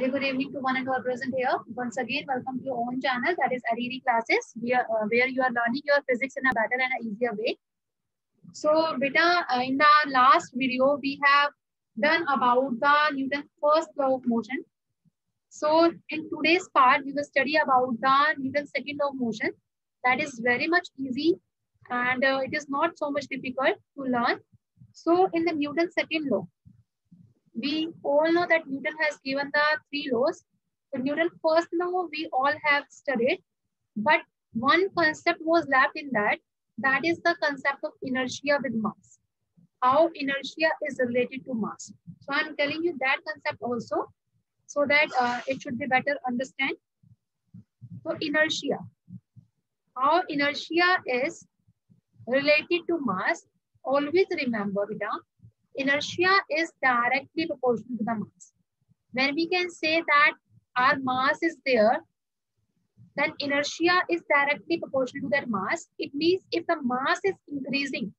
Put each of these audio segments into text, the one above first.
Very good evening to one and all present here. Once again, welcome to your own channel, that is Ariri Classes, where you are learning your physics in a better and an easier way. So, beta, in the last video, we have done about the Newton's first law of motion. So, in today's part, we will study about the Newton's second law of motion. That is very much easy and it is not so much difficult to learn. So, in the Newton's second law, we all know that Newton has given the three laws. The Newton first law we all have studied, but one concept was left in that. That is the concept of inertia with mass. How inertia is related to mass. So I'm telling you that concept also, so that it should be better understand. So inertia. How inertia is related to mass. Always remember, beta, inertia is directly proportional to the mass. When we can say that our mass is there, then inertia is directly proportional to that mass. It means if the mass is increasing,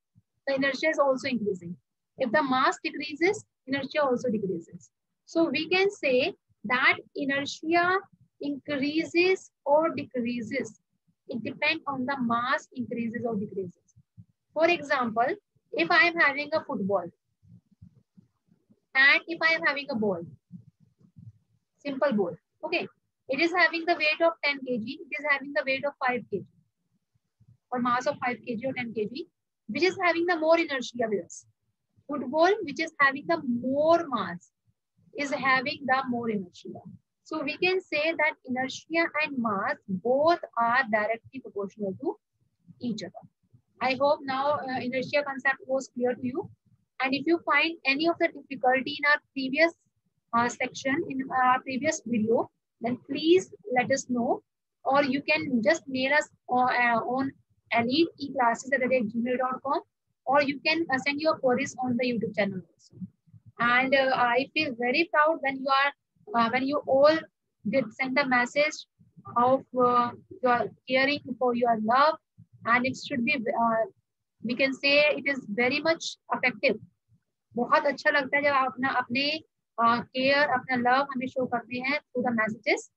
the inertia is also increasing. If the mass decreases, inertia also decreases. So we can say that inertia increases or decreases. It depends on the mass increases or decreases. For example, if I am having a football and if I am having a ball, simple ball, okay, it is having the weight of 10 kg, it is having the weight of 5 kg or mass of 5 kg or 10 kg, which is having the more inertia with us. Football, which is having the more mass, is having the more inertia. So we can say that inertia and mass both are directly proportional to each other. I hope now inertia concept was clear to you. And if you find any of the difficulty in our previous section, in our previous video, then please let us know. Or you can just mail us on eliteclasses@gmail.com, or you can send your queries on the YouTube channel also. And I feel very proud when you all did send a message of your caring for your love, and it should be we can say it is very much effective. बहुत अच्छा लगता है जब आप अपने care अपना love हमें show करते हैं थ्रू द मैसेजेस.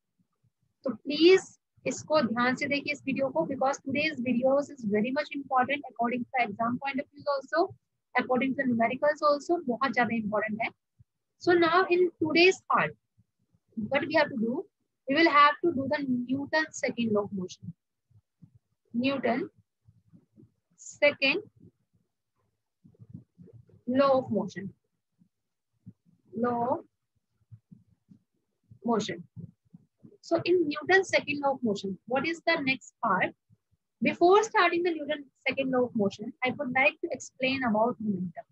तो प्लीज इसको ध्यान से देखिए इस वीडियो को, because today's videos is very much important according to exam point of view also, according to numericals also, बहुत ज्यादा इंपॉर्टेंट है. So now in today's part what we have to do, we will have to do the Newton's second law of motion. Newton second law of motion. Law of motion. So in Newton's second law of motion, what is the next part? Before starting the Newton's second law of motion, I would like to explain about momentum.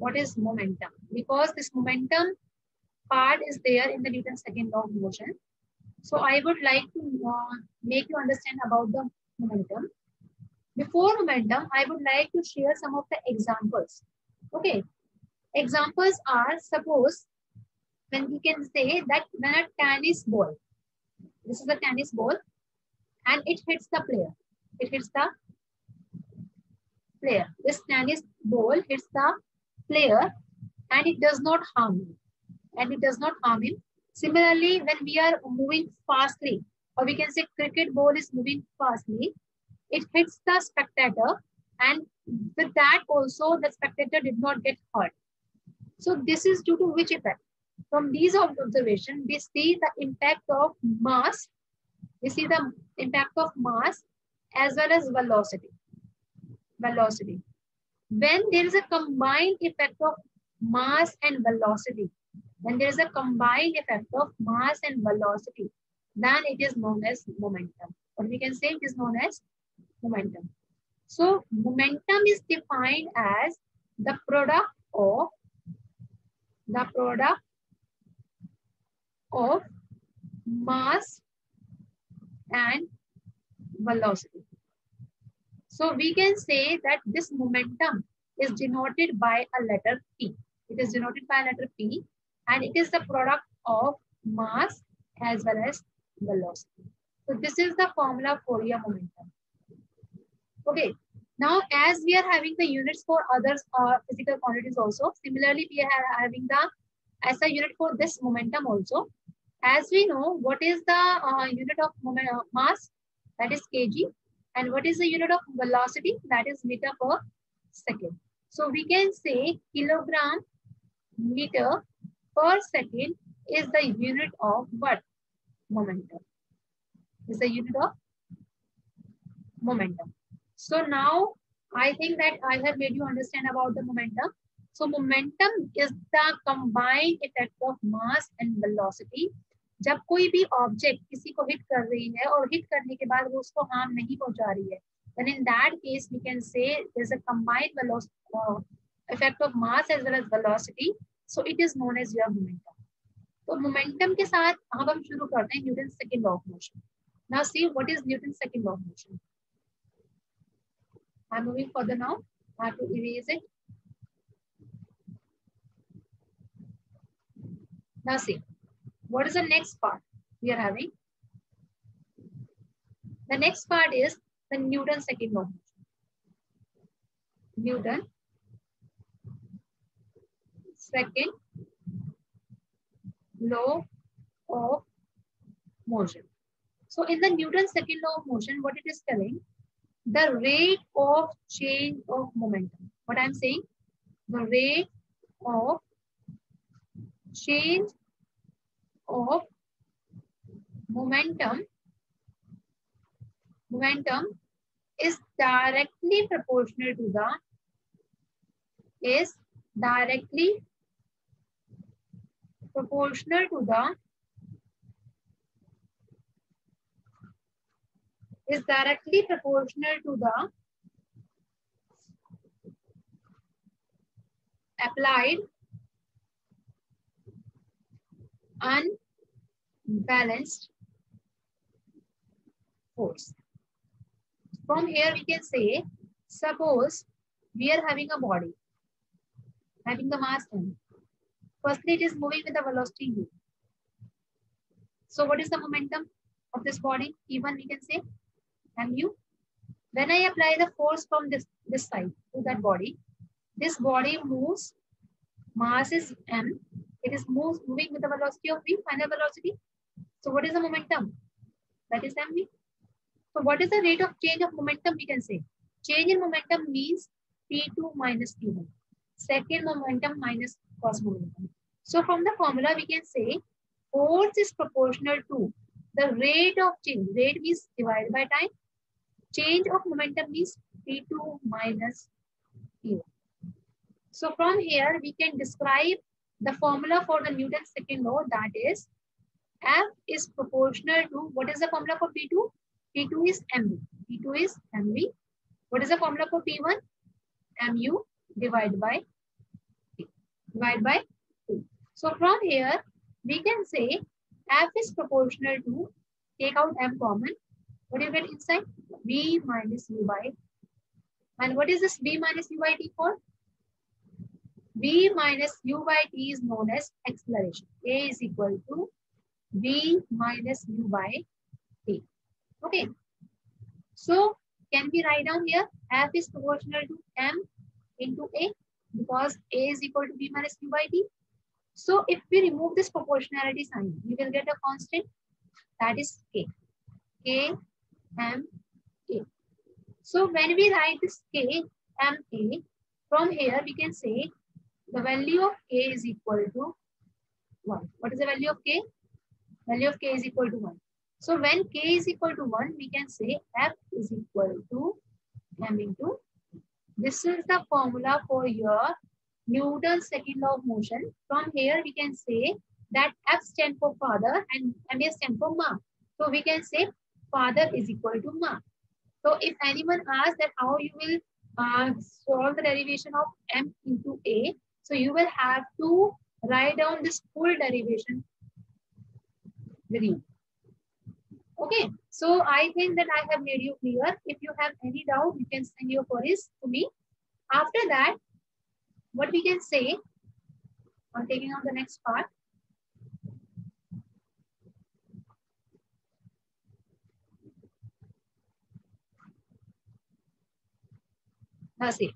What is momentum? Because this momentum part is there in the Newton's second law of motion. So I would like to make you understand about the momentum. Before momentum, I would like to share some of the examples. Okay. Examples are, suppose when we can say that when a tennis ball, this is a tennis ball, and it hits the player. It hits the player. This tennis ball hits the player and it does not harm him. And it does not harm him. Similarly, when we are moving fastly, or we can say cricket ball is moving fastly, it hits the spectator, and with that also the spectator did not get hurt. So this is due to which effect? From these observations, we see the impact of mass. We see the impact of mass as well as velocity. Velocity. When there is a combined effect of mass and velocity, when there is a combined effect of mass and velocity, then it is known as momentum. Or we can say it is known as momentum. So momentum is defined as the product of mass and velocity. So we can say that this momentum is denoted by a letter P. It is denoted by a letter P, and it is the product of mass as well as velocity. So this is the formula for your momentum. Okay. Now, as we are having the units for other physical quantities also, similarly we are having the as a unit for this momentum also. As we know, what is the unit of mass? That is kg. And what is the unit of velocity? That is meter per second. So we can say kilogram meter per second is the unit of what? Momentum. Is the unit of momentum. So now I think that I have made you understand about the momentum. So momentum is the combined effect of mass and velocity. जब कोई भी object किसी को hit कर रही है और hit करने के बाद वो उसको हार्म नहीं पहुंचा रही है, then in that case we can say there's a combined effect of mass as well as velocity. So it is known as your momentum. तो momentum के साथ अब हम शुरू करते हैं Newton second law of motion. Now see what is Newton's second law of motion. I'm moving further now. I have to erase it. Now see, what is the next part we are having? The next part is the Newton's second law of motion. Newton second law of motion. So in the Newton's second law of motion, what it is telling? The rate of change of momentum. What I'm saying? The rate of change of momentum is directly proportional to the applied unbalanced force. From here we can say, suppose we are having a body having the mass m. Firstly, it is moving with the velocity u. So what is the momentum of this body? P1 we can say mu. When I apply the force from this side to that body, this body moves, mass is m, it is moving with the velocity of v, final velocity. So what is the momentum? That is mv. So what is the rate of change of momentum? We can say change in momentum means p2 minus p1, second momentum minus first momentum. So from the formula we can say force is proportional to the rate of change. Rate means divided by time. Change of momentum means p2 minus p1. So from here we can describe the formula for the Newton's second law, that is F is proportional to, what is the formula for P2? P2 is mv. P2 is mv. What is the formula for P1? Mu divided by P. Divided by P. So from here we can say F is proportional to, take out m common. What do you get inside? V minus u by. And what is this V minus u by t for? V minus u by t is known as acceleration. A is equal to V minus u by t. Okay. So can we write down here F is proportional to m into A, because A is equal to V minus u by t. So if we remove this proportionality sign, we will get a constant, that is K. K m A. So when we write this K m A, from here we can say the value of K is equal to 1. What is the value of K? Value of K is equal to 1. So when K is equal to 1, we can say F is equal to m into. This is the formula for your Newton's second law of motion. From here we can say that F stands for father and m stands for ma. So we can say father is equal to ma. So if anyone asks that how you will solve the derivation of m into A, so you will have to write down this full derivation with you. Okay, so I think that I have made you clear. If you have any doubt, you can send your queries to me. After that, what we can say, I'm taking on the next part. Now see,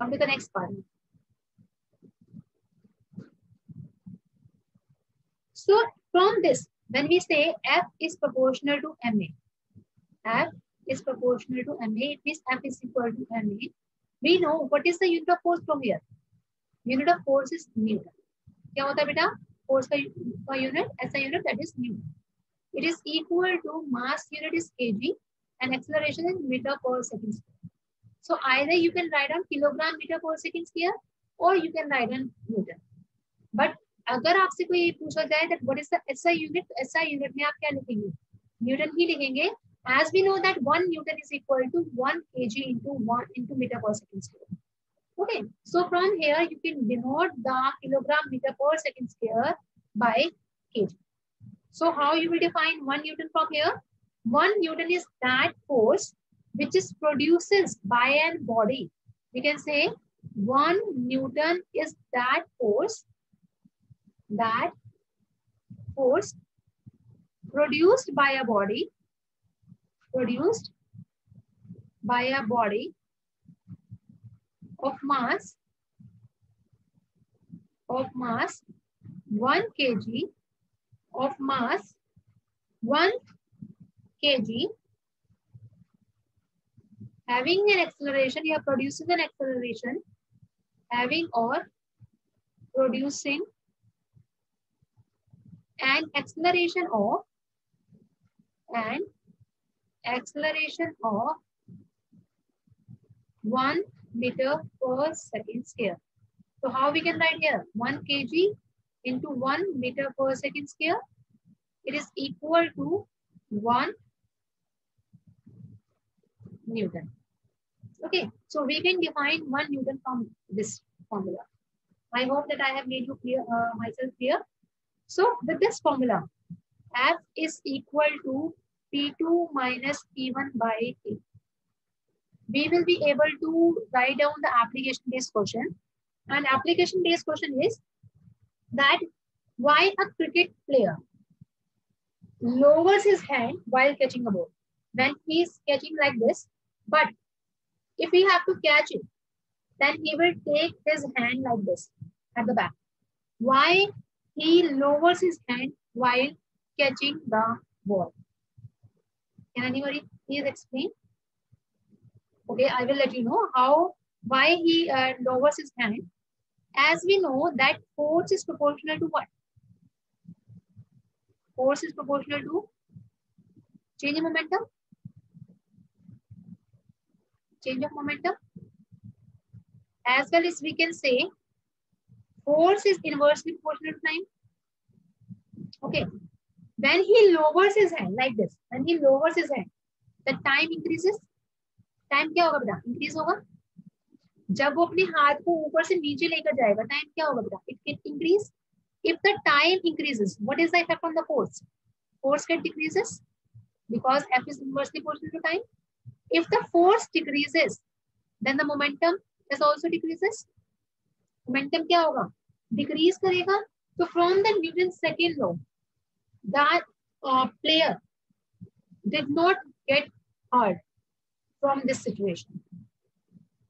come to the next part. So from this, when we say F is proportional to ma, F is proportional to ma, it means F is equal to ma. We know what is the unit of force from here. Unit of force is Newton. क्या होता है बेटा? Force का unit, SI unit, that is Newton. It is equal to mass unit is kg and acceleration is meter per second square. So either you can write on kilogram meter per second square or you can write on Newton. But अगर आपसे कोई पूछा जाए that what is the SI unit, तो SI unit में आप क्या लिखेंगे? Newton ही लिखेंगे. As we know that 1 Newton is equal to 1 kg into meter per second square. Okay, so from here you can denote the kilogram meter per second square by kg. So how you will define 1 Newton from here? 1 Newton is that force which is produces by a body. We can say 1 Newton is that force produced by a body of mass 1 kg of mass 1 kg having an acceleration, you are producing an acceleration, having or producing an acceleration of 1 meter per second square. So how we can write here? 1 kg into 1 meter per second square. It is equal to 1 Newton. Okay, so we can define 1 Newton from this formula. I hope that I have made you clear, myself clear. So with this formula, F is equal to P2 minus P1 by T. We will be able to write down the application-based question. And application-based question is that why a cricket player lowers his hand while catching a ball. When he is catching like this, but if we have to catch it, then he will take his hand like this at the back. Why he lowers his hand while catching the ball? Can anybody please explain? Okay, I will let you know why he lowers his hand. As we know that force is proportional to what? Force is proportional to change in momentum. Change of momentum. As well as we can say force is inversely proportional to time. Okay. When he lowers his hand like this, when he lowers his hand, the time increases. Time क्या होगा बेटा? Increase होगा. जब वो अपने हाथ को ऊपर से नीचे लेकर जाएगा, time क्या होगा बेटा? It can increase. If the time increases, what is the effect on the force? Force get decreases because F is inversely proportional to time. If the force decreases, then the momentum is also decreases. Momentum क्या होगा? Decrease करेगा. So from the Newton's second law, that player did not get hurt from this situation.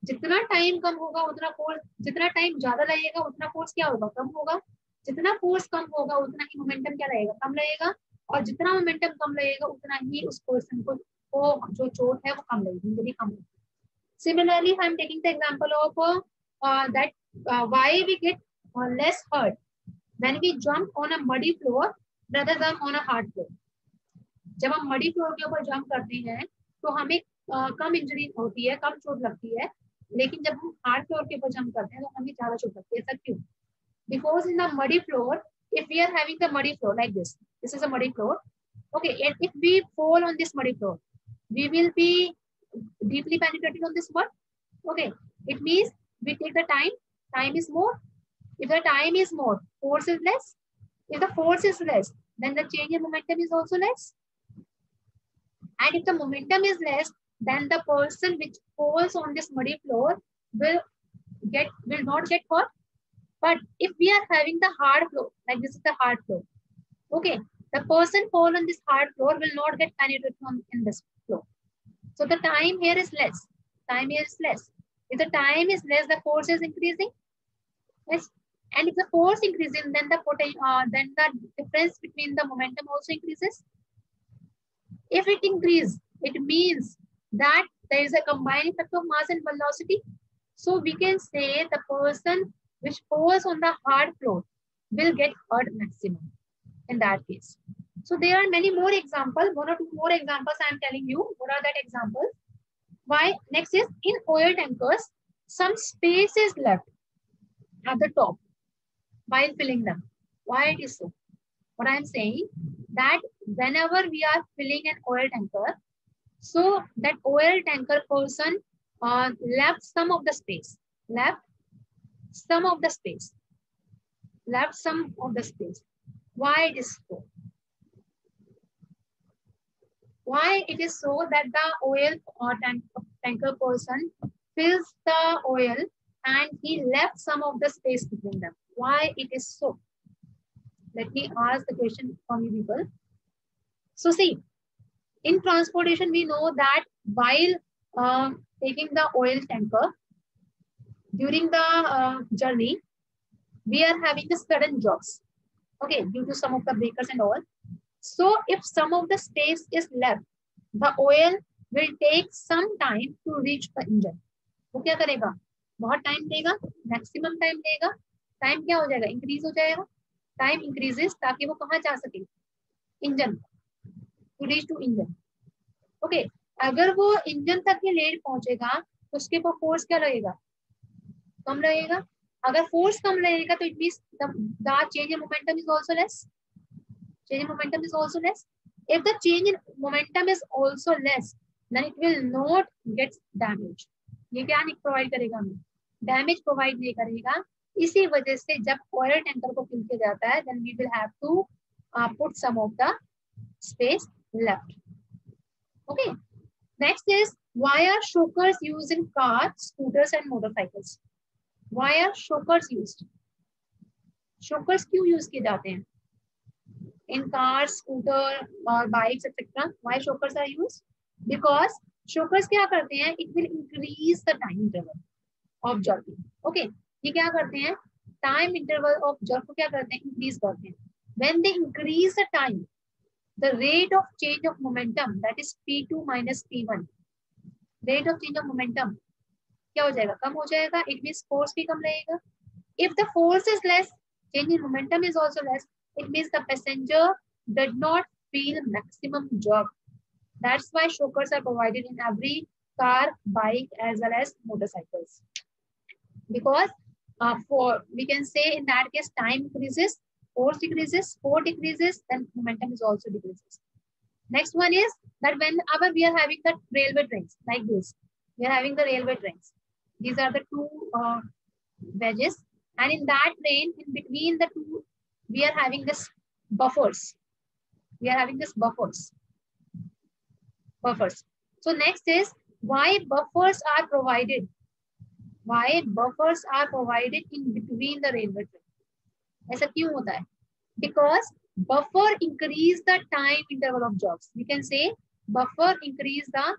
जितना time कम होगा उतना force, जितना time ज्यादा लगेगा उतना फोर्स क्या होगा? कम होगा. जितना फोर्स कम होगा उतना ही मोमेंटम क्या रहेगा? कम लगेगा. और जितना मोमेंटम कम लगेगा उतना ही उस पर्सन को जो चोट है वो कम लगेगी, इंजरी कम होगी. Similarly, I am taking the example of that why we get less hurt when we jump on a muddy floor rather than on a hard floor. जब हम muddy floor के ऊपर jump करते हैं तो हमें कम इंजरी होती है, कम चोट लगती है. लेकिन जब हम hard floor के ऊपर jump करते हैं तो हमें ज्यादा चोट लगती है. ऐसा क्यों? Because in the muddy floor, if we are having the muddy floor like this is a muddy floor. Okay, and if we fall on this muddy floor, we will be deeply penetrated on this one. Okay, it means we take the time. Time is more. If the time is more, force is less. If the force is less, then the change in momentum is also less. And if the momentum is less, then the person which falls on this muddy floor will not get hurt. But if we are having the hard floor, like this is the hard floor, okay, the person fall on this hard floor will not get penetrated in this floor. So the time here is less. Time here is less. If the time is less, the force is increasing. Yes. And if the force increases, then the difference between the momentum also increases. If it increases, it means that there is a combined effect of mass and velocity. So we can say the person which falls on the hard floor will get hurt maximum in that case. So there are many more examples, one or two more examples I am telling you. What are that examples? Why? Next is in oil tankers, some space is left at the top while filling them. Why it is so? What I am saying that whenever we are filling an oil tanker, so that oil tanker person left some of the space, left some of the space. Why it is so? Why it is so that the oil tanker person fills the oil and he left some of the space between them? Why it is so? Let me ask the question from you people. So see, in transportation, we know that while taking the oil tanker, during the journey, we are having the sudden jogs, okay, due to some of the breakers and all. So if some of the space is left, the oil will take some time to reach the engine. वो क्या करेगा? बहुत time देगा, maximum time देगा. Time क्या हो जाएगा? Increase हो जाएगा. टाइम इंक्रीजेस ताकि वो कहाँ जा सके? Engine, to reach to engine. Okay, अगर वो इंजन तक ही लेट पहुंचेगा तो उसके ऊपर फोर्स क्या लगेगा? कम लगेगा. अगर फोर्स कम लगेगा तो it means the change in momentum is also less. Change in momentum is also less. If the change in momentum is also less, then it will not get damage. ये क्या नहीं provide करेगा? हमें damage provide नहीं करेगा. इसी वजह से जब ऑयल टैंकर को फिल किया जाता है, then we will have to put some of the space left. Okay. Next is why are chokers used in cars, scooters and motorcycles? Why are chokers used? Chokers क्यों use किए जाते हैं? In cars, scooter or bikes, etc. Why chokers are used? Because chokers क्या करते हैं? It will increase the time interval of jerking. Okay, ये क्या करते हैं? Time interval of jerk को क्या करते हैं? Increase करते हैं. When they increase the time, the rate of change of momentum, that is P2 minus P1. Rate of change of momentum क्या हो जाएगा? कम हो जाएगा. It means force भी कम लगेगा. If the force is less, change in momentum is also less. It means the passenger did not feel maximum jerk. That's why chokers are provided in every car, bike, as well as motorcycles. Because we can say in that case, time increases, force decreases, then momentum is also decreases. Next one is that whenever we are having the railway trains like this, we are having the railway trains. These are the two wedges, and in that train, in between the two, we are having this buffers. Buffers. So next is why buffers are provided. Why buffers are provided in between the railway train? ऐसा क्यों होता है? Because buffer increase the time interval of jogs. We can say buffer increase the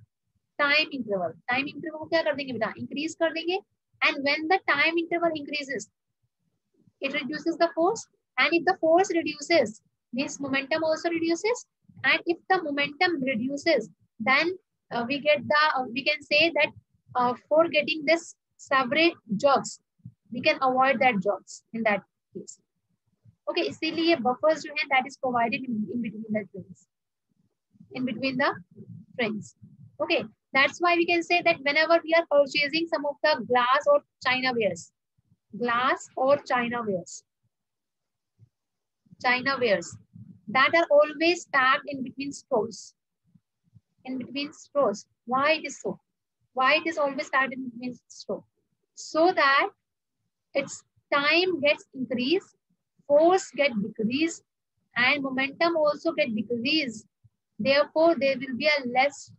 time interval. Time interval को क्या कर देंगे बेटा? Increase कर देंगे. And when the time interval increases, it reduces the force. And if the force reduces, means momentum also reduces. And if the momentum reduces, then we can say that for getting this separate jogs, we can avoid that jogs in that case. Okay, इसीलिए buffers जो है that is provided in between the trains, in between the trains. Okay, that's why we can say that whenever we are purchasing some of the glass or china wares that are always packed in between straws. Why it is so? Why it is always packed in between straws? So that its time gets increased, force get decreased, and momentum also get decreased. Therefore, there will be a less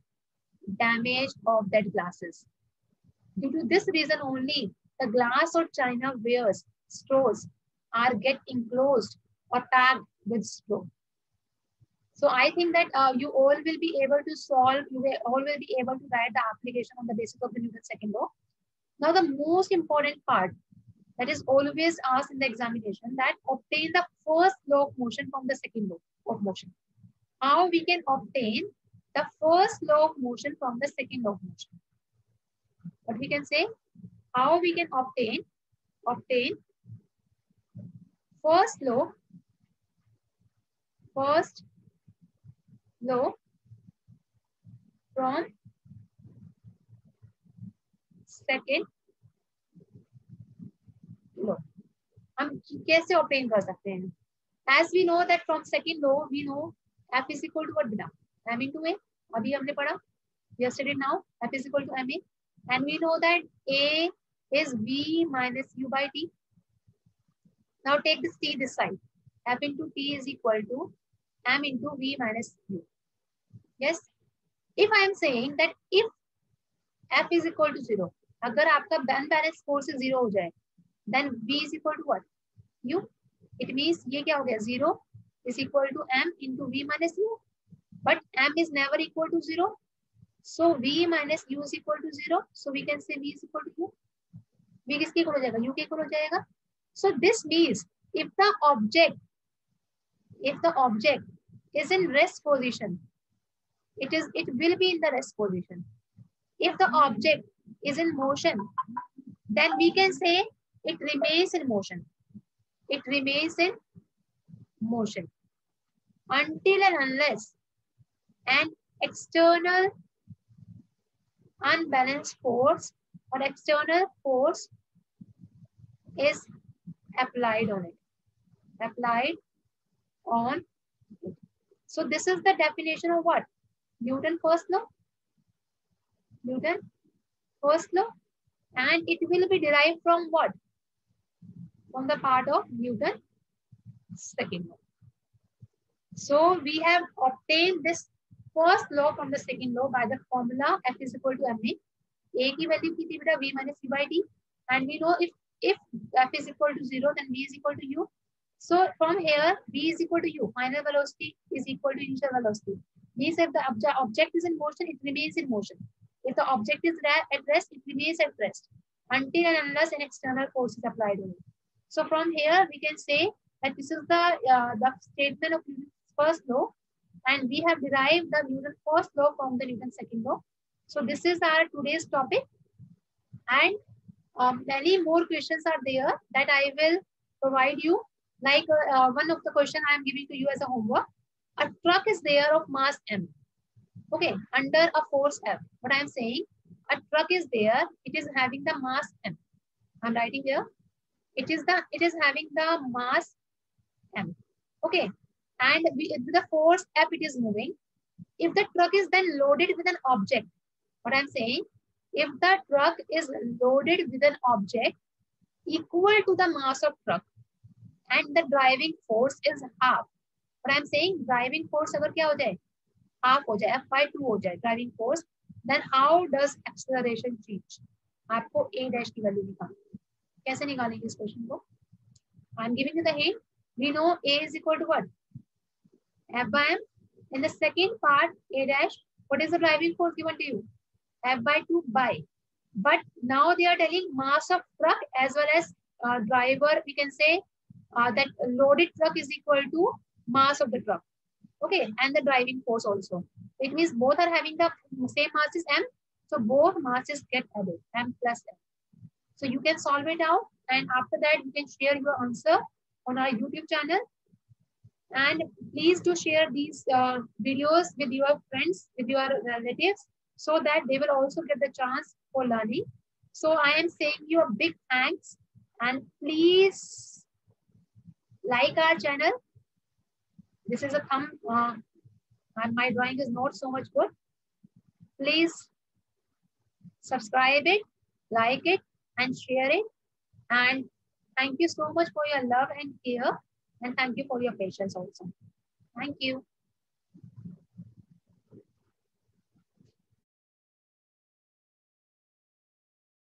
damage of that glasses. Due to this reason only, the glass or china wares, straws are get enclosed or tagged with straw. So I think that you all will be able to solve, you will all will be able to write the application on the basis of the Newton's second law. Now the most important part, that is always asked in the examination, that obtain the first law of motion from the second law of motion. How we can obtain the first law of motion from the second law of motion? What we can say? How we can obtain first law from second law. हम कैसे obtain कर सकते हैं? As we know that from second law, we know F is equal to what beta? M into A. अभी हमने पढ़ा. We have studied now. F is equal to MA. And we know that A is V minus U by T. Now take this T this side. F into T is equal to M into V minus U. Yes. If I am saying that if F is equal to 0, अगर आपका unbalanced force 0 हो जाए, then V is equal to what? U. It means ये क्या हो गया? 0 is equal to M into V minus U. But M is never equal to 0. So V minus U is equal to 0. So we can say V is equal to U. V किसके equal हो जाएगा? U के equal हो जाएगा. So this means if the object is in rest position, it will be in the rest position. If the object is in motion, then we can say it remains in motion. It remains in motion until and unless an external unbalanced force or external force is applied on it. So this is the definition of what? Newton first law. And it will be derived from what? From the part of Newton second law. So we have obtained this first law from the second law by the formula F is equal to MA. A की value की थी बेटा V minus U by T. And we know if F is equal to 0, then V is equal to U. So from here, V is equal to U. Final velocity is equal to initial velocity. Means if the object is in motion, it remains in motion. If the object is at rest, it remains at rest until and unless an external force is applied on it. So from here, we can say that this is the statement of Newton's first law, and we have derived the Newton's first law from the Newton's second law. So this is our today's topic, and many more questions are there that I will provide you. Like one of the question I am giving to you as a homework. A truck is there of mass M. Okay, under a force F. What I am saying, a truck is there. It is having the mass M. I'm writing here. It is having the mass M. Okay, and the force F it is moving. If the truck is then loaded with an object, what I'm saying, if the truck is loaded with an object equal to the mass of truck and the driving force is half, what I'm saying, driving force अगर क्या हो जाए, half हो जाए, F/2 हो जाए driving force, then how does acceleration change? आपको A dash की वैल्यू निकालनी. कैसे निकालेंगे इस क्वेश्चन को? I'm giving you the hint. We know A is equal to what? F by M. In the second part, A dash, what is the driving force given to you? F/2 by. But now they are telling mass of truck as well as driver, we can say that loaded truck is equal to mass of the truck. Okay, and the driving force also. It means both are having the same mass as M. So both masses get added, M plus M. So you can solve it out, and after that you can share your answer on our YouTube channel. And please do share these videos with your friends, with your relatives, so that they will also get the chance for learning. So I am saying you a big thanks, and please like our channel. This is a thumb, and my drawing is not so much good. Please subscribe it, like it, and share it. And thank you so much for your love and care. And thank you for your patience also. Thank you.